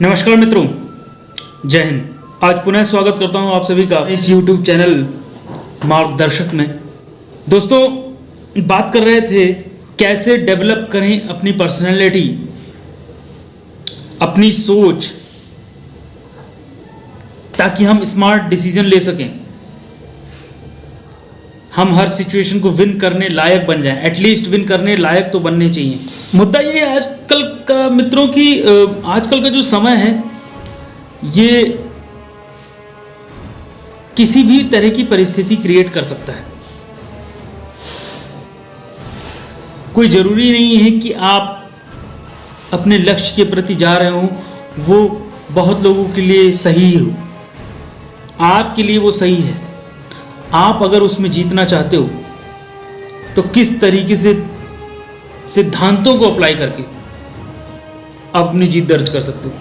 नमस्कार मित्रों, जय हिंद। आज पुनः स्वागत करता हूं आप सभी का इस YouTube चैनल मार्गदर्शक में। दोस्तों, बात कर रहे थे कैसे डेवलप करें अपनी पर्सनैलिटी, अपनी सोच, ताकि हम स्मार्ट डिसीजन ले सकें, हम हर सिचुएशन को विन करने लायक बन जाएं। एटलीस्ट विन करने लायक तो बनने चाहिए। मुद्दा ये है आजकल का मित्रों की आजकल का जो समय है ये किसी भी तरह की परिस्थिति क्रिएट कर सकता है। कोई जरूरी नहीं है कि आप अपने लक्ष्य के प्रति जा रहे हो वो बहुत लोगों के लिए सही हो। आपके लिए वो सही है। आप अगर उसमें जीतना चाहते हो तो किस तरीके से सिद्धांतों को अप्लाई करके अपनी जीत दर्ज कर सकते हो।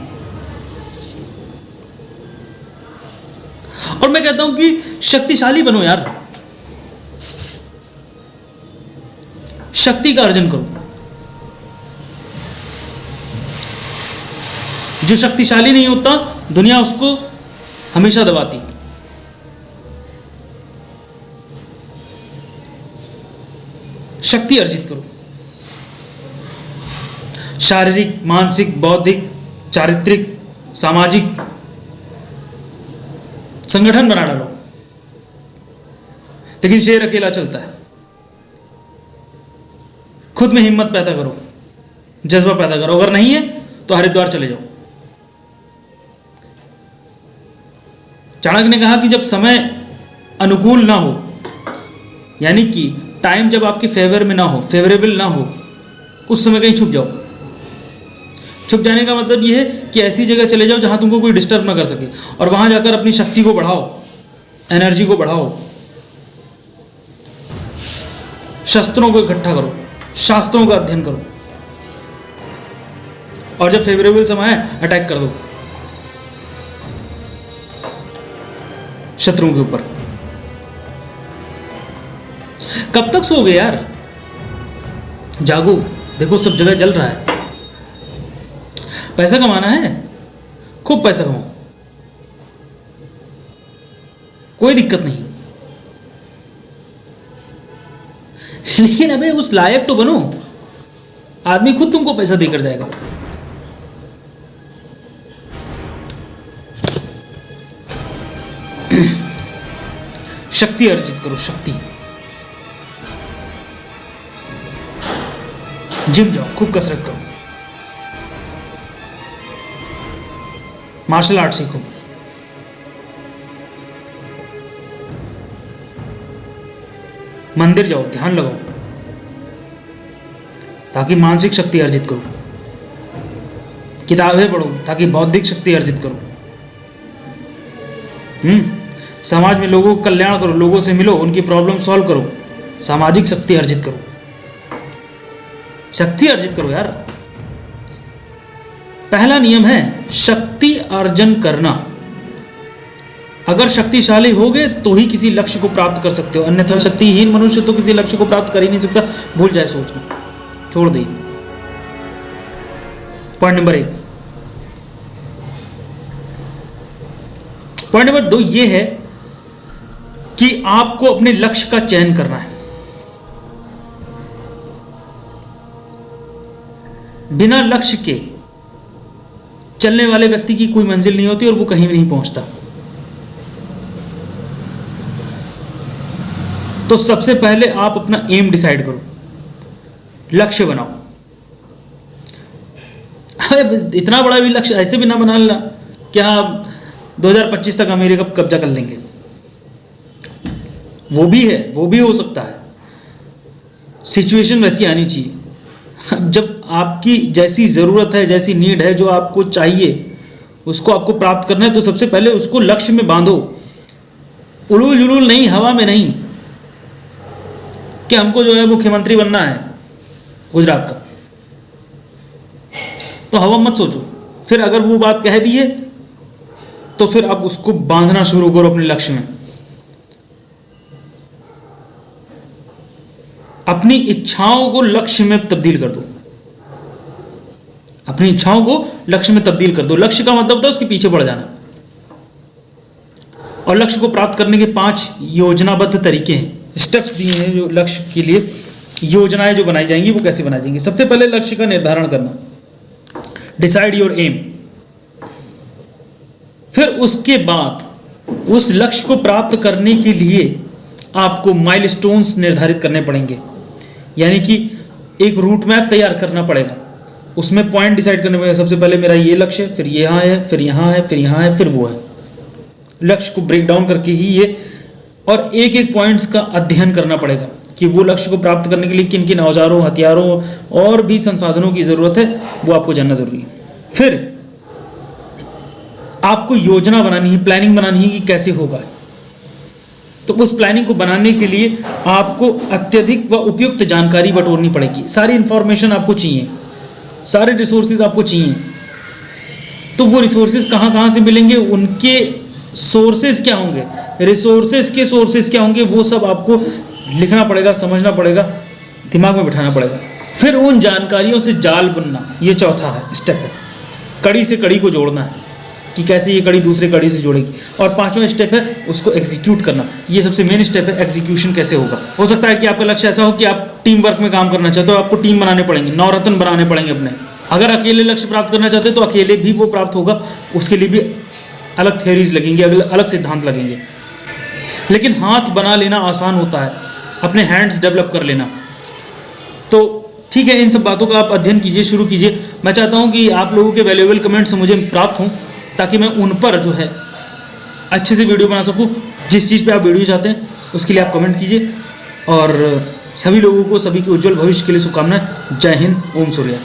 और मैं कहता हूं कि शक्तिशाली बनो यार, शक्ति का अर्जन करो। जो शक्तिशाली नहीं होता दुनिया उसको हमेशा दबाती। शक्ति अर्जित करो। शारीरिक, मानसिक, बौद्धिक, चारित्रिक, सामाजिक संगठन बना डालो। लेकिन शेर अकेला चलता है। खुद में हिम्मत पैदा करो, जज्बा पैदा करो। अगर नहीं है तो हरिद्वार चले जाओ। चाणक्य ने कहा कि जब समय अनुकूल ना हो, यानी कि टाइम जब आपके फेवर में ना हो, फेवरेबल ना हो, उस समय कहीं छुप जाओ। छुप जाने का मतलब यह है कि ऐसी जगह चले जाओ जहां तुमको कोई डिस्टर्ब ना कर सके, और वहां जाकर अपनी शक्ति को बढ़ाओ, एनर्जी को बढ़ाओ, शस्त्रों को इकट्ठा करो, शास्त्रों का अध्ययन करो, और जब फेवरेबल समय है अटैक कर दो शत्रुओं के ऊपर। कब तक सोओगे यार? जागो, देखो सब जगह जल रहा है। पैसा कमाना है, खूब पैसा कमाओ, कोई दिक्कत नहीं। लेकिन अबे उस लायक तो बनो, आदमी खुद तुमको पैसा देकर जाएगा। शक्ति अर्जित करो, शक्ति। जिम जाओ, खूब कसरत करो, मार्शल आर्ट सीखो, मंदिर जाओ, ध्यान लगाओ, ताकि मानसिक शक्ति अर्जित करो, किताबें पढ़ो ताकि बौद्धिक शक्ति अर्जित करो, समाज में लोगों का कल्याण करो, लोगों से मिलो, उनकी प्रॉब्लम सॉल्व करो, सामाजिक शक्ति अर्जित करो। शक्ति अर्जित करो यार। पहला नियम है शक्ति अर्जन करना। अगर शक्तिशाली होगे तो ही किसी लक्ष्य को प्राप्त कर सकते हो, अन्यथा शक्तिहीन मनुष्य तो किसी लक्ष्य को प्राप्त कर ही नहीं सकता। भूल जाए सोच में, छोड़ दे। Point number 1। पॉइंट नंबर 2 ये है कि आपको अपने लक्ष्य का चयन करना है। बिना लक्ष्य के चलने वाले व्यक्ति की कोई मंजिल नहीं होती और वो कहीं भी नहीं पहुंचता। तो सबसे पहले आप अपना एम डिसाइड करो, लक्ष्य बनाओ। अरे इतना बड़ा भी लक्ष्य ऐसे भी ना बना लेना क्या 2025 तक अमेरिका कब्जा कर लेंगे। वो भी है, वो भी हो सकता है। सिचुएशन वैसी आनी चाहिए। जब आपकी जैसी ज़रूरत है, जैसी नीड है, जो आपको चाहिए उसको आपको प्राप्त करना है, तो सबसे पहले उसको लक्ष्य में बांधो। उलूल जुलूल नहीं, हवा में नहीं कि हमको जो है मुख्यमंत्री बनना है गुजरात का, तो हवा मत सोचो। फिर अगर वो बात कह दी है तो फिर आप उसको बांधना शुरू करो अपने लक्ष्य में। अपनी इच्छाओं को लक्ष्य में तब्दील कर दो। अपनी इच्छाओं को लक्ष्य में तब्दील कर दो। लक्ष्य का मतलब होता है उसके पीछे बढ़ जाना। और लक्ष्य को प्राप्त करने के 5 योजनाबद्ध तरीके हैं, स्टेप्स दिए हैं जो लक्ष्य के लिए योजनाएं जो बनाई जाएंगी वो कैसे बनाई जाएंगी। सबसे पहले लक्ष्य का निर्धारण करना, डिसाइड योर एम। फिर उसके बाद उस लक्ष्य को प्राप्त करने के लिए आपको माइलस्टोन्स निर्धारित करने पड़ेंगे, यानी कि एक रूट मैप तैयार करना पड़ेगा। उसमें पॉइंट डिसाइड करने पड़ेगा। सबसे पहले मेरा ये लक्ष्य है, फिर यहाँ है, फिर यहाँ है, फिर यहाँ है, फिर वो है। लक्ष्य को ब्रेक डाउन करके ही ये और एक एक पॉइंट्स का अध्ययन करना पड़ेगा कि वो लक्ष्य को प्राप्त करने के लिए किन किन औजारों, हथियारों और भी संसाधनों की ज़रूरत है, वो आपको जानना ज़रूरी है। फिर आपको योजना बनानी है, प्लानिंग बनानी है कि कैसे होगा। तो उस प्लानिंग को बनाने के लिए आपको अत्यधिक व उपयुक्त जानकारी बटोरनी पड़ेगी। सारी इंफॉर्मेशन आपको चाहिए, सारे रिसोर्सेज आपको चाहिए। तो वो रिसोर्सेज कहाँ कहाँ से मिलेंगे, उनके सोर्सेज क्या होंगे, रिसोर्सेज के सोर्सेज क्या होंगे, वो सब आपको लिखना पड़ेगा, समझना पड़ेगा, दिमाग में बिठाना पड़ेगा। फिर उन जानकारियों से जाल बुनना, ये चौथा है स्टेप है। कड़ी से कड़ी को जोड़ना है कि कैसे ये कड़ी दूसरे कड़ी से जोड़ेगी। और 5वां स्टेप है उसको एग्जीक्यूट करना। ये सबसे मेन स्टेप है, एग्जीक्यूशन कैसे होगा। हो सकता है कि आपका लक्ष्य ऐसा हो कि आप टीम वर्क में काम करना चाहते हो, आपको टीम बनाने पड़ेंगे, नवरत्न बनाने पड़ेंगे अपने। अगर अकेले लक्ष्य प्राप्त करना चाहते हो तो अकेले भी वो प्राप्त होगा, उसके लिए भी अलग थ्योरीज लगेंगे, अलग सिद्धांत लगेंगे। लेकिन हाथ बना लेना आसान होता है, अपने हैंड्स डेवलप कर लेना। तो ठीक है, इन सब बातों का आप अध्ययन कीजिए, शुरू कीजिए। मैं चाहता हूँ कि आप लोगों के वैल्यूएबल कमेंट्स मुझे प्राप्त हों ताकि मैं उन पर जो है अच्छे से वीडियो बना सकूँ। जिस चीज़ पे आप वीडियो चाहते हैं उसके लिए आप कमेंट कीजिए। और सभी लोगों को, सभी के उज्जवल भविष्य के लिए शुभकामनाएं। जय हिंद, ओम सूर्या।